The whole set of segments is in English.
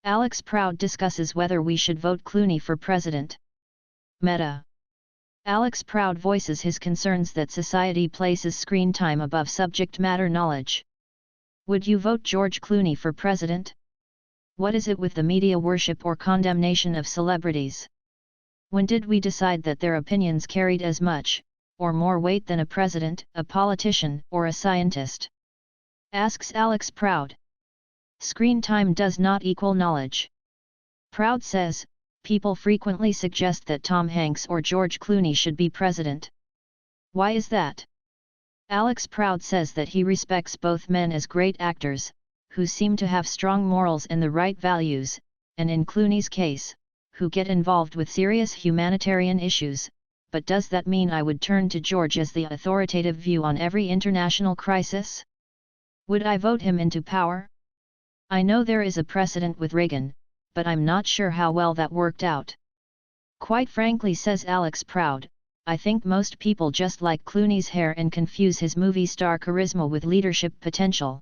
Alex Proud discusses whether we should vote Clooney for president. Meta. Alex Proud voices his concerns that society places screen time above subject matter knowledge. Would you vote George Clooney for president? What is it with the media worship or condemnation of celebrities? When did we decide that their opinions carried as much, or more weight than a president, a politician, or a scientist? Asks Alex Proud. Screen time does not equal knowledge. Proud says, people frequently suggest that Tom Hanks or George Clooney should be president. Why is that? Alex Proud says that he respects both men as great actors, who seem to have strong morals and the right values, and in Clooney's case, who get involved with serious humanitarian issues, but does that mean I would turn to George as the authoritative view on every international crisis? Would I vote him into power? I know there is a precedent with Reagan, but I'm not sure how well that worked out. Quite frankly, says Alex Proud, I think most people just like Clooney's hair and confuse his movie star charisma with leadership potential.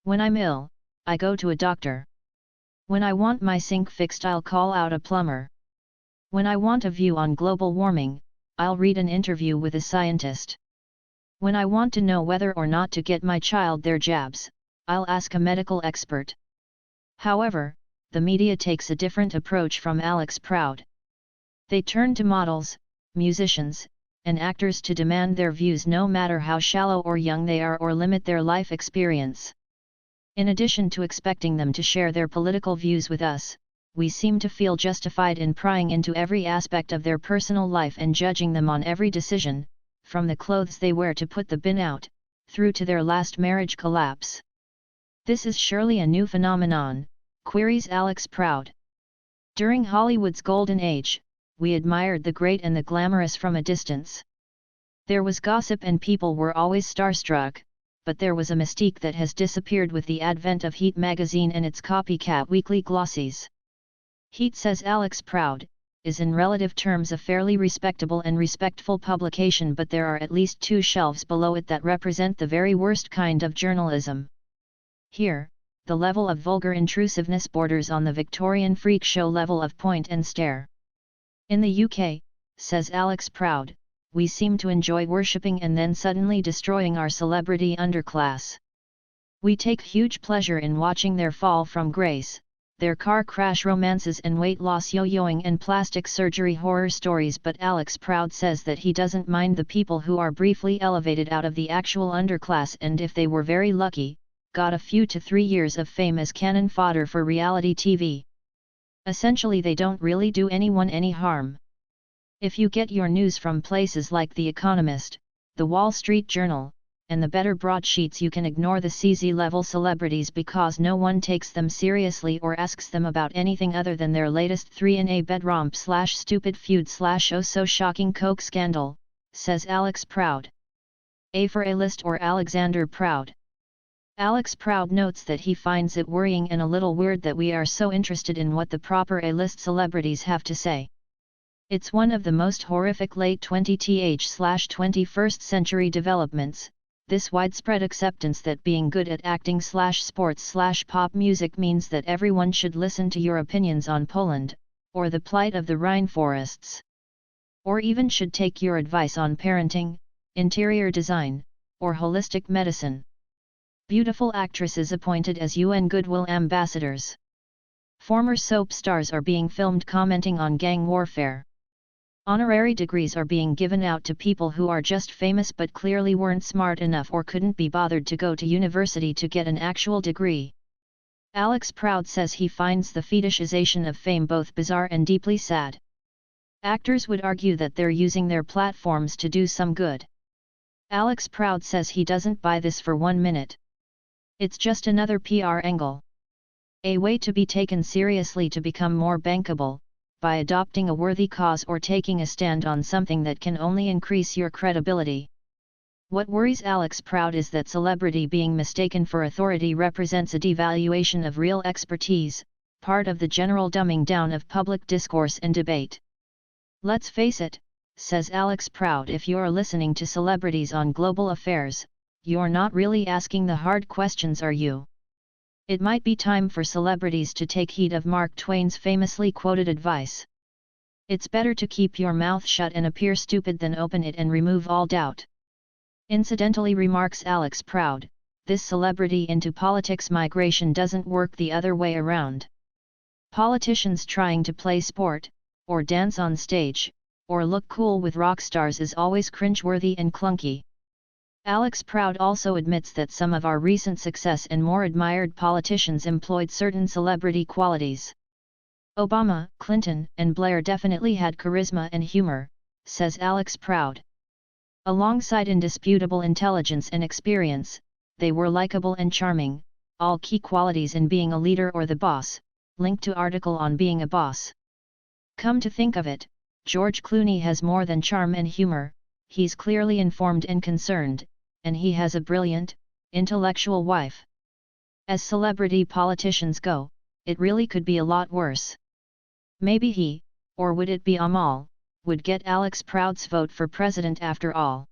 When I'm ill, I go to a doctor. When I want my sink fixed, I'll call out a plumber. When I want a view on global warming, I'll read an interview with a scientist. When I want to know whether or not to get my child their jabs, I'll ask a medical expert. However, the media takes a different approach from Alex Proud. They turn to models, musicians, and actors to demand their views no matter how shallow or young they are or limit their life experience. In addition to expecting them to share their political views with us, we seem to feel justified in prying into every aspect of their personal life and judging them on every decision, from the clothes they wear to put the bin out, through to their last marriage collapse. This is surely a new phenomenon, queries Alex Proud. During Hollywood's golden age, we admired the great and the glamorous from a distance. There was gossip and people were always starstruck, but there was a mystique that has disappeared with the advent of Heat magazine and its copycat weekly glossies. Heat, says Alex Proud, is in relative terms a fairly respectable and respectful publication, but there are at least two shelves below it that represent the very worst kind of journalism. Here, the level of vulgar intrusiveness borders on the Victorian freak show level of point and stare. In the UK, says Alex Proud, we seem to enjoy worshipping and then suddenly destroying our celebrity underclass. We take huge pleasure in watching their fall from grace, their car crash romances and weight loss yo-yoing and plastic surgery horror stories, but Alex Proud says that he doesn't mind the people who are briefly elevated out of the actual underclass and, if they were very lucky, got a few to 3 years of fame as cannon fodder for reality TV. Essentially, they don't really do anyone any harm. If you get your news from places like The Economist, The Wall Street Journal, and the better broadsheets, you can ignore the CZ-level celebrities because no one takes them seriously or asks them about anything other than their latest 3-in-a bed romp / stupid feud / oh so shocking Coke scandal, says Alex Proud. A for A-list or Alexander Proud. Alex Proud notes that he finds it worrying and a little weird that we are so interested in what the proper A-list celebrities have to say. It's one of the most horrific late 20th/21st century developments, this widespread acceptance that being good at acting /sports /pop music means that everyone should listen to your opinions on Poland, or the plight of the Rhine forests. Or even should take your advice on parenting, interior design, or holistic medicine. Beautiful actresses appointed as UN Goodwill ambassadors. Former soap stars are being filmed commenting on gang warfare. Honorary degrees are being given out to people who are just famous but clearly weren't smart enough or couldn't be bothered to go to university to get an actual degree. Alex Proud says he finds the fetishization of fame both bizarre and deeply sad. Actors would argue that they're using their platforms to do some good. Alex Proud says he doesn't buy this for 1 minute. It's just another PR angle. A way to be taken seriously to become more bankable, by adopting a worthy cause or taking a stand on something that can only increase your credibility. What worries Alex Proud is that celebrity being mistaken for authority represents a devaluation of real expertise, part of the general dumbing down of public discourse and debate. Let's face it, says Alex Proud, if you're listening to celebrities on global affairs, you're not really asking the hard questions, are you? It might be time for celebrities to take heed of Mark Twain's famously quoted advice. It's better to keep your mouth shut and appear stupid than open it and remove all doubt. Incidentally, remarks Alex Proud, this celebrity into politics migration doesn't work the other way around. Politicians trying to play sport, or dance on stage, or look cool with rock stars is always cringeworthy and clunky. Alex Proud also admits that some of our recent success and more admired politicians employed certain celebrity qualities. Obama, Clinton, and Blair definitely had charisma and humor, says Alex Proud. Alongside indisputable intelligence and experience, they were likable and charming, all key qualities in being a leader or the boss. Link to article on being a boss. Come to think of it, George Clooney has more than charm and humor, he's clearly informed and concerned, and he has a brilliant, intellectual wife. As celebrity politicians go, it really could be a lot worse. Maybe he, or would it be Amal, would get Alex Proud's vote for president after all.